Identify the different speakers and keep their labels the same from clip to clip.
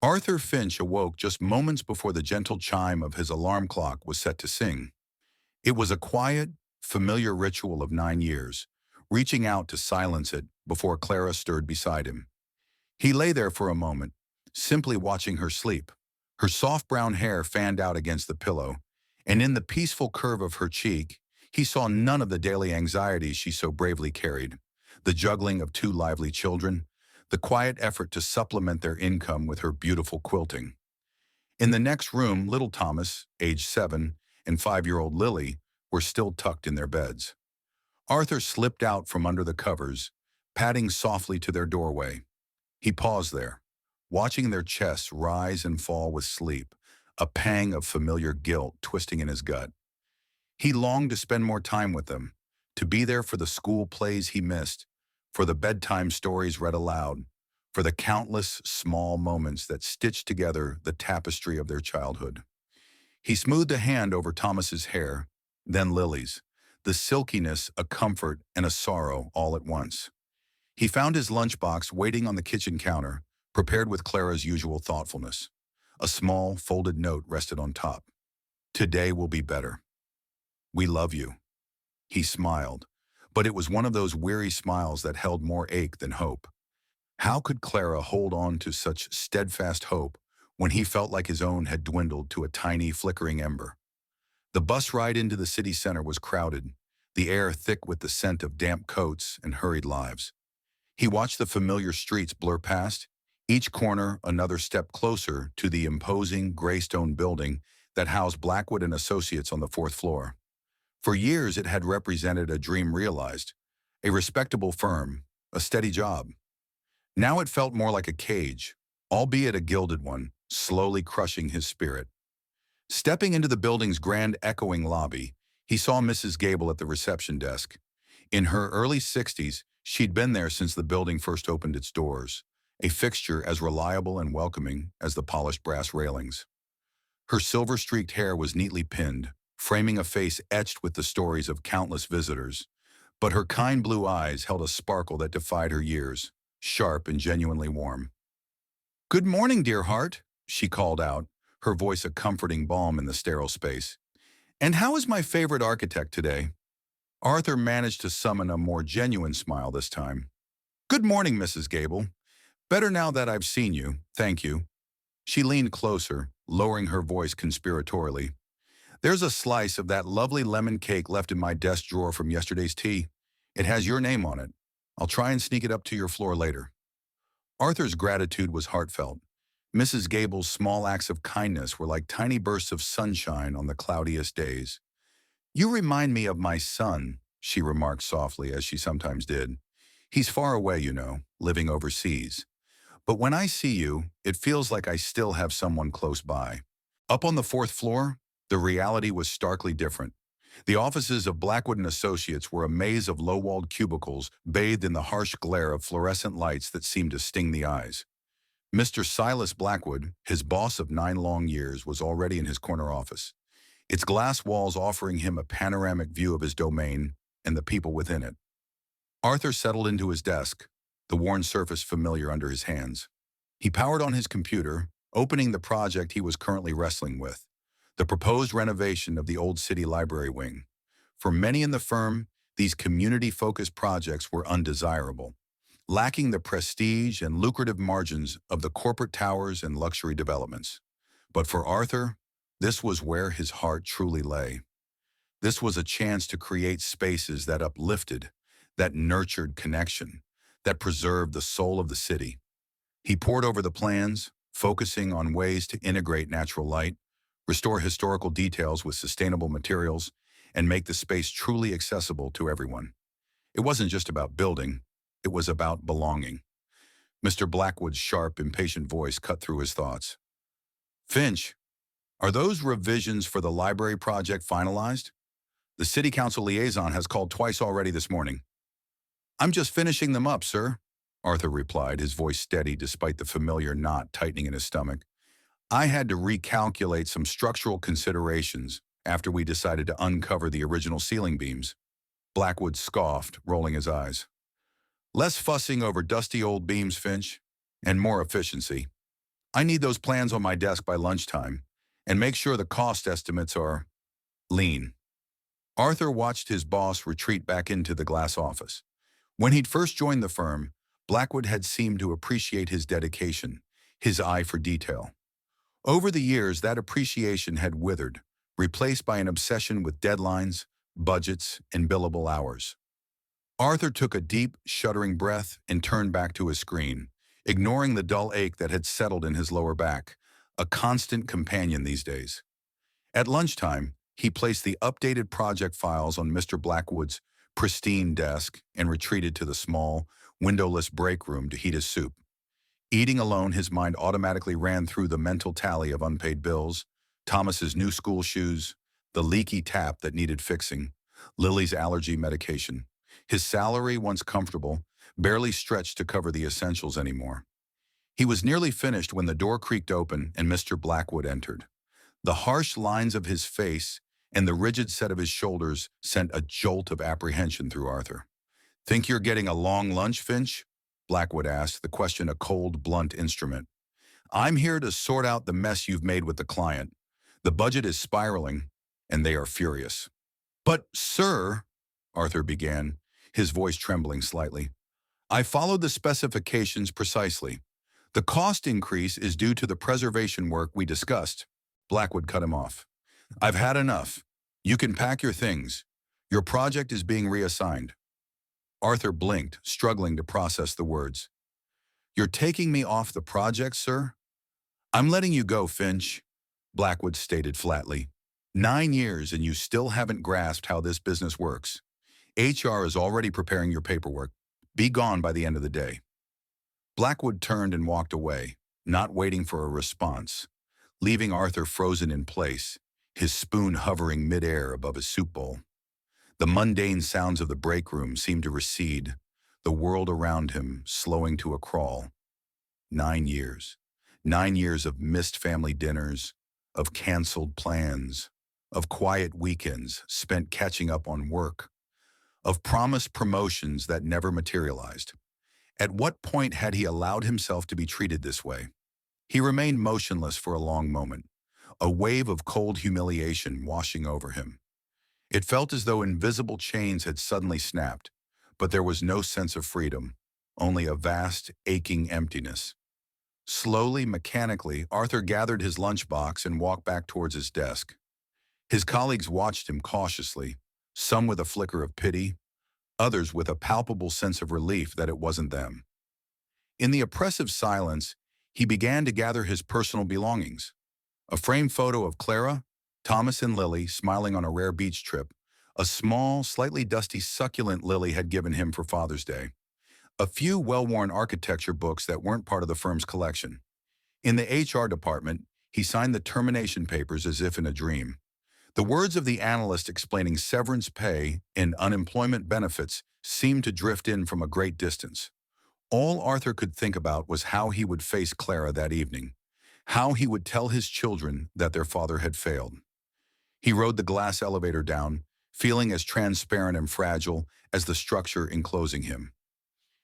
Speaker 1: Arthur Finch awoke just moments before the gentle chime of his alarm clock was set to sing. It was a quiet, familiar ritual of 9 years, reaching out to silence it before Clara stirred beside him. He lay there for a moment, simply watching her sleep. Her soft brown hair fanned out against the pillow, and in the peaceful curve of her cheek, he saw none of the daily anxieties she so bravely carried. The juggling of two lively children, the quiet effort to supplement their income with her beautiful quilting. In the next room, little Thomas, age 7, and 5-year-old Lily were still tucked in their beds. Arthur slipped out from under the covers, padding softly to their doorway. He paused there, watching their chests rise and fall with sleep, a pang of familiar guilt twisting in his gut. He longed to spend more time with them, to be there for the school plays he missed, for the bedtime stories read aloud, for the countless small moments that stitched together the tapestry of their childhood. He smoothed a hand over Thomas's hair, then Lily's, the silkiness a comfort and a sorrow all at once. He found his lunchbox waiting on the kitchen counter, prepared with Clara's usual thoughtfulness. A small, folded note rested on top. "Today will be better. We love you." He smiled, but it was one of those weary smiles that held more ache than hope. How could Clara hold on to such steadfast hope when he felt like his own had dwindled to a tiny, flickering ember? The bus ride into the city center was crowded, the air thick with the scent of damp coats and hurried lives. He watched the familiar streets blur past, each corner another step closer to the imposing gray stone building that housed Blackwood and Associates on the fourth floor. For years it had represented a dream realized, a respectable firm, a steady job. Now it felt more like a cage, albeit a gilded one, slowly crushing his spirit. Stepping into the building's grand echoing lobby, he saw Mrs. Gable at the reception desk. In her early 60s, she'd been there since the building first opened its doors, a fixture as reliable and welcoming as the polished brass railings. Her silver-streaked hair was neatly pinned, framing a face etched with the stories of countless visitors, but her kind blue eyes held a sparkle that defied her years, sharp and genuinely warm. "Good morning, dear heart," she called out, her voice a comforting balm in the sterile space. "And how is my favorite architect today?" Arthur managed to summon a more genuine smile this time. "Good morning, Mrs. Gable. Better now that I've seen you, thank you." She leaned closer, lowering her voice conspiratorially. "There's a slice of that lovely lemon cake left in my desk drawer from yesterday's tea. It has your name on it. I'll try and sneak it up to your floor later." Arthur's gratitude was heartfelt. Mrs. Gable's small acts of kindness were like tiny bursts of sunshine on the cloudiest days. "You remind me of my son," she remarked softly, as she sometimes did. "He's far away, you know, living overseas. But when I see you, it feels like I still have someone close by." Up on the fourth floor, the reality was starkly different. The offices of Blackwood and Associates were a maze of low-walled cubicles bathed in the harsh glare of fluorescent lights that seemed to sting the eyes. Mr. Silas Blackwood, his boss of 9 long years, was already in his corner office, its glass walls offering him a panoramic view of his domain and the people within it. Arthur settled into his desk, the worn surface familiar under his hands. He powered on his computer, opening the project he was currently wrestling with, the proposed renovation of the old city library wing. For many in the firm, these community-focused projects were undesirable, lacking the prestige and lucrative margins of the corporate towers and luxury developments. But for Arthur, this was where his heart truly lay. This was a chance to create spaces that uplifted, that nurtured connection, that preserved the soul of the city. He pored over the plans, focusing on ways to integrate natural light, restore historical details with sustainable materials, and make the space truly accessible to everyone. It wasn't just about building, it was about belonging. Mr. Blackwood's sharp, impatient voice cut through his thoughts. "Finch, are those revisions for the library project finalized? The city council liaison has called twice already this morning." "I'm just finishing them up, sir," Arthur replied, his voice steady despite the familiar knot tightening in his stomach. "I had to recalculate some structural considerations after we decided to uncover the original ceiling beams." Blackwood scoffed, rolling his eyes. "Less fussing over dusty old beams, Finch, and more efficiency." I need those plans on my desk by lunchtime, and make sure the cost estimates are lean. Arthur watched his boss retreat back into the glass office. When he'd first joined the firm, Blackwood had seemed to appreciate his dedication, his eye for detail. Over the years, that appreciation had withered, replaced by an obsession with deadlines, budgets, and billable hours. Arthur took a deep, shuddering breath and turned back to his screen, ignoring the dull ache that had settled in his lower back, a constant companion these days. At lunchtime, he placed the updated project files on Mr. Blackwood's pristine desk and retreated to the small, windowless break room to heat his soup. Eating alone, his mind automatically ran through the mental tally of unpaid bills, Thomas's new school shoes, the leaky tap that needed fixing, Lily's allergy medication. His salary, once comfortable, barely stretched to cover the essentials anymore. He was nearly finished when the door creaked open and Mr. Blackwood entered. The harsh lines of his face and the rigid set of his shoulders sent a jolt of apprehension through Arthur. "Think you're getting a long lunch, Finch?" Blackwood asked, the question a cold, blunt instrument. "I'm here to sort out the mess you've made with the client. The budget is spiraling, and they are furious." "But, sir," Arthur began, his voice trembling slightly, "I followed the specifications precisely. The cost increase is due to the preservation work we discussed." Blackwood cut him off. "I've had enough. You can pack your things. Your project is being reassigned." Arthur blinked, struggling to process the words. "You're taking me off the project, sir?" "I'm letting you go, Finch," Blackwood stated flatly. 9 years and you still haven't grasped how this business works. HR is already preparing your paperwork. Be gone by the end of the day." Blackwood turned and walked away, not waiting for a response, leaving Arthur frozen in place, his spoon hovering midair above his soup bowl. The mundane sounds of the break room seemed to recede, the world around him slowing to a crawl. 9 years. 9 years of missed family dinners, of canceled plans, of quiet weekends spent catching up on work, of promised promotions that never materialized. At what point had he allowed himself to be treated this way? He remained motionless for a long moment, a wave of cold humiliation washing over him. It felt as though invisible chains had suddenly snapped, but there was no sense of freedom, only a vast, aching emptiness. Slowly, mechanically, Arthur gathered his lunchbox and walked back towards his desk. His colleagues watched him cautiously, some with a flicker of pity, others with a palpable sense of relief that it wasn't them. In the oppressive silence, he began to gather his personal belongings. A framed photo of Clara, Thomas, and Lily smiling on a rare beach trip, a small, slightly dusty succulent Lily had given him for Father's Day, a few well-worn architecture books that weren't part of the firm's collection. In the HR department, he signed the termination papers as if in a dream. The words of the analyst explaining severance pay and unemployment benefits seemed to drift in from a great distance. All Arthur could think about was how he would face Clara that evening, how he would tell his children that their father had failed. He rode the glass elevator down, feeling as transparent and fragile as the structure enclosing him.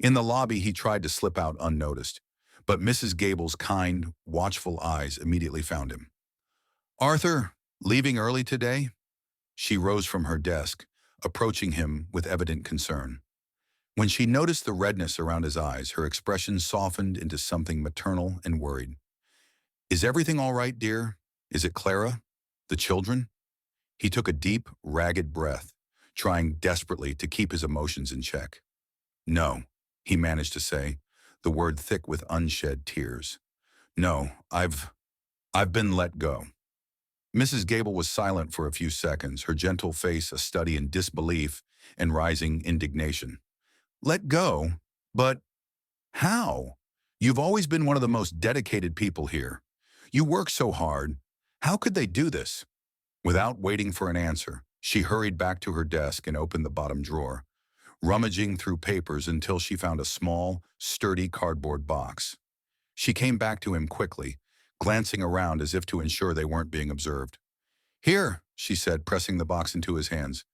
Speaker 1: In the lobby, he tried to slip out unnoticed, but Mrs. Gable's kind, watchful eyes immediately found him. "Arthur, leaving early today?" She rose from her desk, approaching him with evident concern. When she noticed the redness around his eyes, her expression softened into something maternal and worried. "Is everything all right, dear? Is it Clara? The children?" He took a deep, ragged breath, trying desperately to keep his emotions in check. "No," he managed to say, the word thick with unshed tears. "No, I've been let go." Mrs. Gable was silent for a few seconds, her gentle face a study in disbelief and rising indignation. "Let go? But how? You've always been one of the most dedicated people here. You work so hard. How could they do this?" Without waiting for an answer, she hurried back to her desk and opened the bottom drawer, rummaging through papers until she found a small, sturdy cardboard box. She came back to him quickly, glancing around as if to ensure they weren't being observed. "Here," she said, pressing the box into his hands.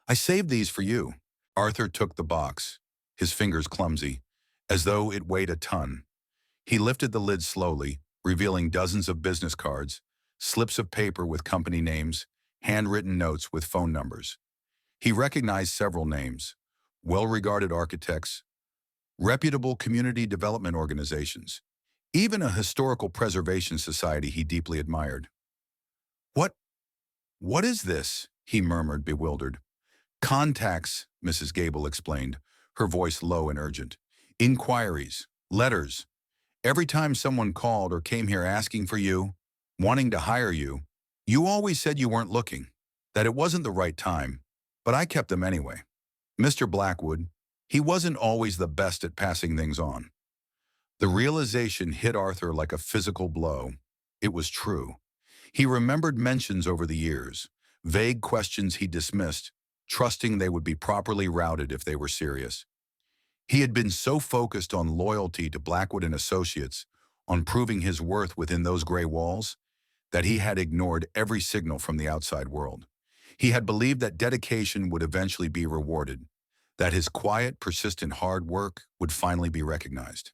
Speaker 1: "I saved these for you." Arthur took the box, his fingers clumsy, as though it weighed a ton. He lifted the lid slowly, revealing dozens of business cards, slips of paper with company names, handwritten notes with phone numbers. He recognized several names, well-regarded architects, reputable community development organizations, even a historical preservation society he deeply admired. What, what is this? He murmured, bewildered. Contacts, Mrs. Gable explained, her voice low and urgent. Inquiries, letters. Every time someone called or came here asking for you, wanting to hire you, you always said you weren't looking, that it wasn't the right time, but I kept them anyway. Mr. Blackwood, he wasn't always the best at passing things on. The realization hit Arthur like a physical blow. It was true. He remembered mentions over the years, vague questions he dismissed, trusting they would be properly routed if they were serious. He had been so focused on loyalty to Blackwood and Associates, on proving his worth within those gray walls, that he had ignored every signal from the outside world. He had believed that dedication would eventually be rewarded, that his quiet, persistent hard work would finally be recognized.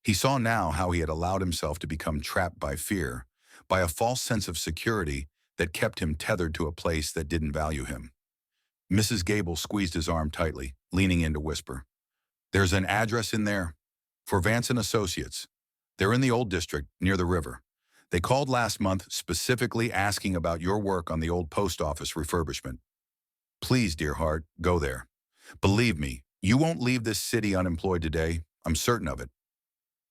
Speaker 1: He saw now how he had allowed himself to become trapped by fear, by a false sense of security that kept him tethered to a place that didn't value him. Mrs. Gable squeezed his arm tightly, leaning in to whisper, "There's an address in there for Vance and Associates. They're in the old district, near the river. They called last month specifically asking about your work on the old post office refurbishment. Please, dear heart, go there. Believe me, you won't leave this city unemployed today. I'm certain of it."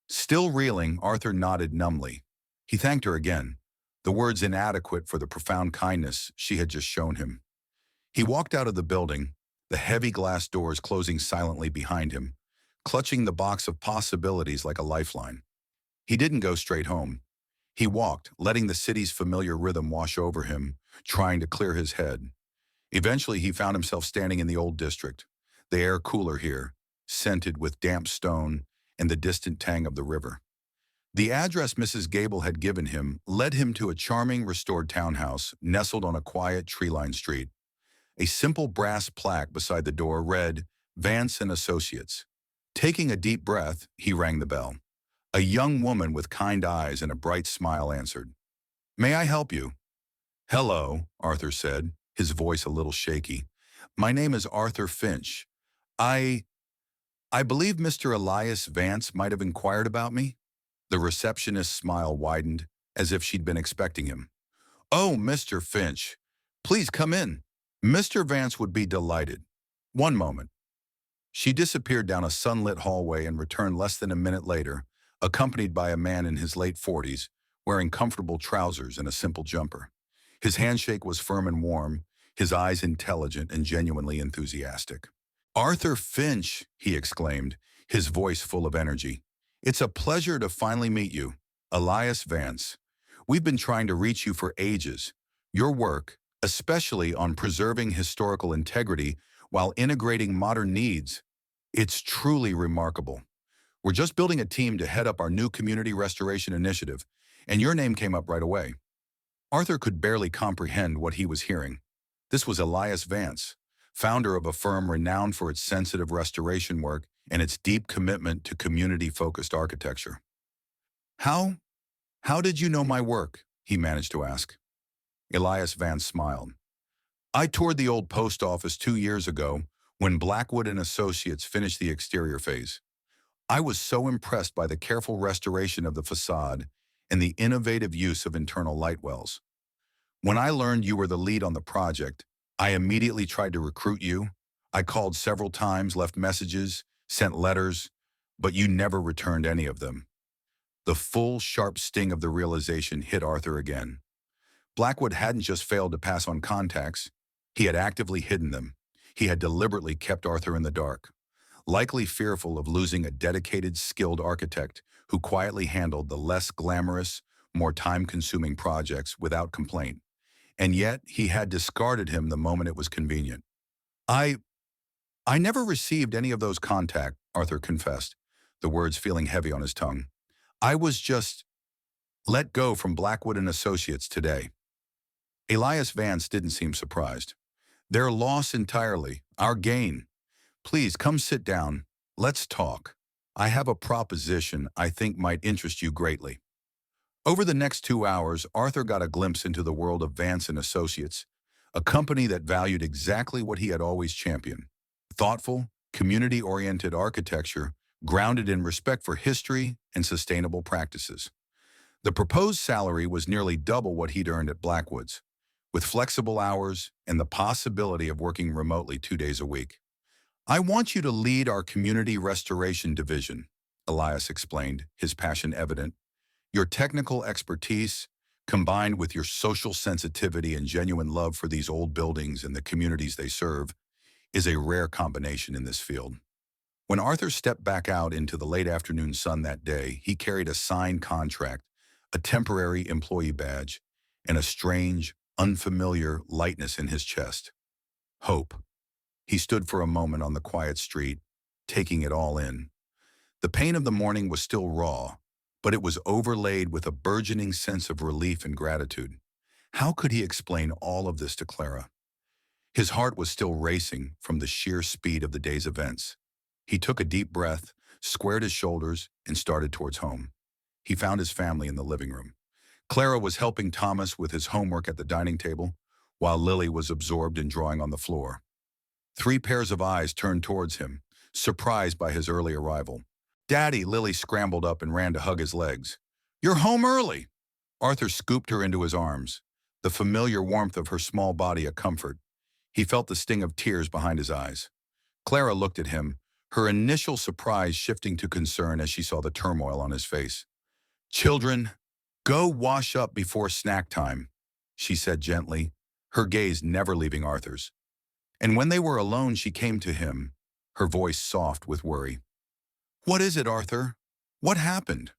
Speaker 1: Still reeling, Arthur nodded numbly. He thanked her again, the words inadequate for the profound kindness she had just shown him. He walked out of the building, the heavy glass doors closing silently behind him, clutching the box of possibilities like a lifeline. He didn't go straight home. He walked, letting the city's familiar rhythm wash over him, trying to clear his head. Eventually, he found himself standing in the old district, the air cooler here, scented with damp stone and the distant tang of the river. The address Mrs. Gable had given him led him to a charming restored townhouse nestled on a quiet tree-lined street. A simple brass plaque beside the door read, "Vance and Associates." Taking a deep breath, he rang the bell. A young woman with kind eyes and a bright smile answered. "May I help you?" "Hello," Arthur said, his voice a little shaky. "My name is Arthur Finch. I believe Mr. Elias Vance might have inquired about me." The receptionist's smile widened, as if she'd been expecting him. "Oh, Mr. Finch, please come in. Mr. Vance would be delighted. One moment." She disappeared down a sunlit hallway and returned less than a minute later, accompanied by a man in his late 40s, wearing comfortable trousers and a simple jumper. His handshake was firm and warm, his eyes intelligent and genuinely enthusiastic. "Arthur Finch," he exclaimed, his voice full of energy. "It's a pleasure to finally meet you. Elias Vance. We've been trying to reach you for ages. Your work, especially on preserving historical integrity while integrating modern needs, it's truly remarkable. We're just building a team to head up our new community restoration initiative, and your name came up right away." Arthur could barely comprehend what he was hearing. This was Elias Vance, founder of a firm renowned for its sensitive restoration work and its deep commitment to community-focused architecture. How did you know my work?" he managed to ask. Elias Vance smiled. "I toured the old post office 2 years ago when Blackwood and Associates finished the exterior phase. I was so impressed by the careful restoration of the facade and the innovative use of internal light wells. When I learned you were the lead on the project, I immediately tried to recruit you. I called several times, left messages, sent letters, but you never returned any of them." The full, sharp sting of the realization hit Arthur again. Blackwood hadn't just failed to pass on contacts, he had actively hidden them. He had deliberately kept Arthur in the dark, likely fearful of losing a dedicated, skilled architect who quietly handled the less glamorous, more time-consuming projects without complaint. And yet, he had discarded him the moment it was convenient. I never received any of those contacts," Arthur confessed, the words feeling heavy on his tongue. "I was just let go from Blackwood and Associates today." Elias Vance didn't seem surprised. "Their loss entirely, our gain. Please come sit down. Let's talk. I have a proposition I think might interest you greatly." Over the next 2 hours, Arthur got a glimpse into the world of Vance and Associates, a company that valued exactly what he had always championed: thoughtful, community-oriented architecture grounded in respect for history and sustainable practices. The proposed salary was nearly double what he'd earned at Blackwood's, with flexible hours and the possibility of working remotely 2 days a week. "I want you to lead our community restoration division," Elias explained, his passion evident. "Your technical expertise, combined with your social sensitivity and genuine love for these old buildings and the communities they serve, is a rare combination in this field." When Arthur stepped back out into the late afternoon sun that day, he carried a signed contract, a temporary employee badge, and a strange, unfamiliar lightness in his chest. Hope. He stood for a moment on the quiet street, taking it all in. The pain of the morning was still raw, but it was overlaid with a burgeoning sense of relief and gratitude. How could he explain all of this to Clara? His heart was still racing from the sheer speed of the day's events. He took a deep breath, squared his shoulders, and started towards home. He found his family in the living room. Clara was helping Thomas with his homework at the dining table, while Lily was absorbed in drawing on the floor. Three pairs of eyes turned towards him, surprised by his early arrival. "Daddy!" Lily scrambled up and ran to hug his legs. "You're home early!" Arthur scooped her into his arms, the familiar warmth of her small body a comfort. He felt the sting of tears behind his eyes. Clara looked at him, her initial surprise shifting to concern as she saw the turmoil on his face. "Children, go wash up before snack time," she said gently, her gaze never leaving Arthur's. And when they were alone, she came to him, her voice soft with worry. "What is it, Arthur? What happened?"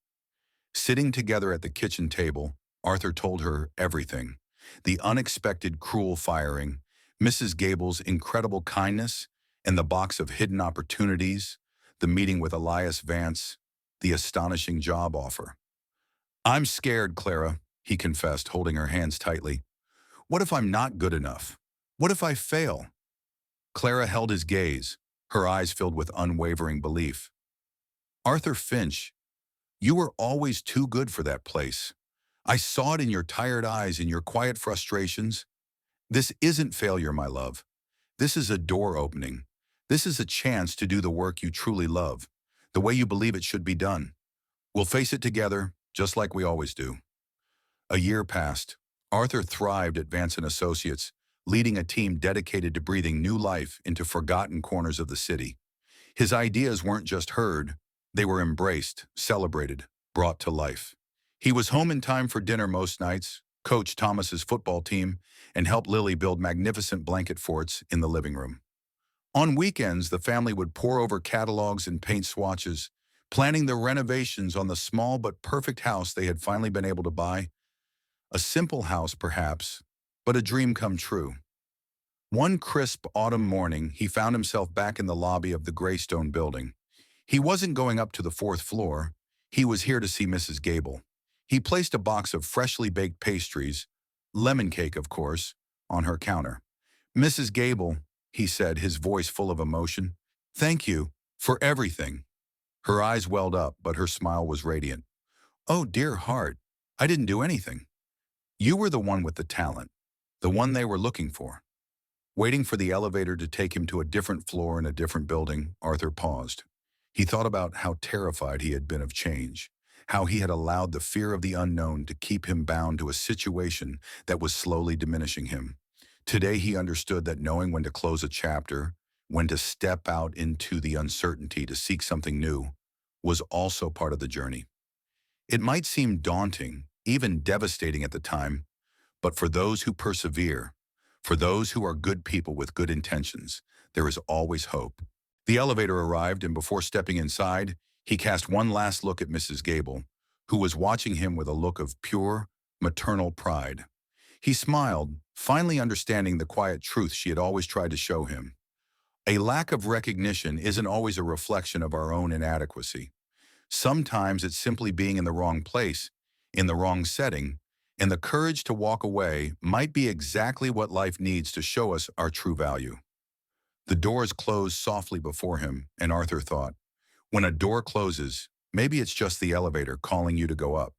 Speaker 1: Sitting together at the kitchen table, Arthur told her everything: the unexpected cruel firing, Mrs. Gable's incredible kindness, and the box of hidden opportunities, the meeting with Elias Vance, the astonishing job offer. "I'm scared, Clara," he confessed, holding her hands tightly. "What if I'm not good enough? What if I fail?" Clara held his gaze, her eyes filled with unwavering belief. "Arthur Finch, you were always too good for that place. I saw it in your tired eyes, in your quiet frustrations. This isn't failure, my love. This is a door opening. This is a chance to do the work you truly love, the way you believe it should be done. We'll face it together, just like we always do." A year passed. Arthur thrived at Vance and Associates, leading a team dedicated to breathing new life into forgotten corners of the city. His ideas weren't just heard, they were embraced, celebrated, brought to life. He was home in time for dinner most nights, coached Thomas's football team, and helped Lily build magnificent blanket forts in the living room. On weekends, the family would pore over catalogs and paint swatches, planning the renovations on the small but perfect house they had finally been able to buy. A simple house, perhaps, but a dream come true. One crisp autumn morning, he found himself back in the lobby of the Greystone building. He wasn't going up to the fourth floor. He was here to see Mrs. Gable. He placed a box of freshly baked pastries, lemon cake, of course, on her counter. "Mrs. Gable," he said, his voice full of emotion, "thank you for everything." Her eyes welled up, but her smile was radiant. "Oh, dear heart, I didn't do anything. You were the one with the talent, the one they were looking for." Waiting for the elevator to take him to a different floor in a different building, Arthur paused. He thought about how terrified he had been of change, how he had allowed the fear of the unknown to keep him bound to a situation that was slowly diminishing him. Today he understood that knowing when to close a chapter, when to step out into the uncertainty to seek something new, was also part of the journey. It might seem daunting, even devastating at the time, but for those who persevere, for those who are good people with good intentions, there is always hope. The elevator arrived, and before stepping inside, he cast one last look at Mrs. Gable, who was watching him with a look of pure, maternal pride. He smiled, finally understanding the quiet truth she had always tried to show him. A lack of recognition isn't always a reflection of our own inadequacy. Sometimes it's simply being in the wrong place, in the wrong setting, and the courage to walk away might be exactly what life needs to show us our true value. The doors closed softly before him, and Arthur thought, when a door closes, maybe it's just the elevator calling you to go up.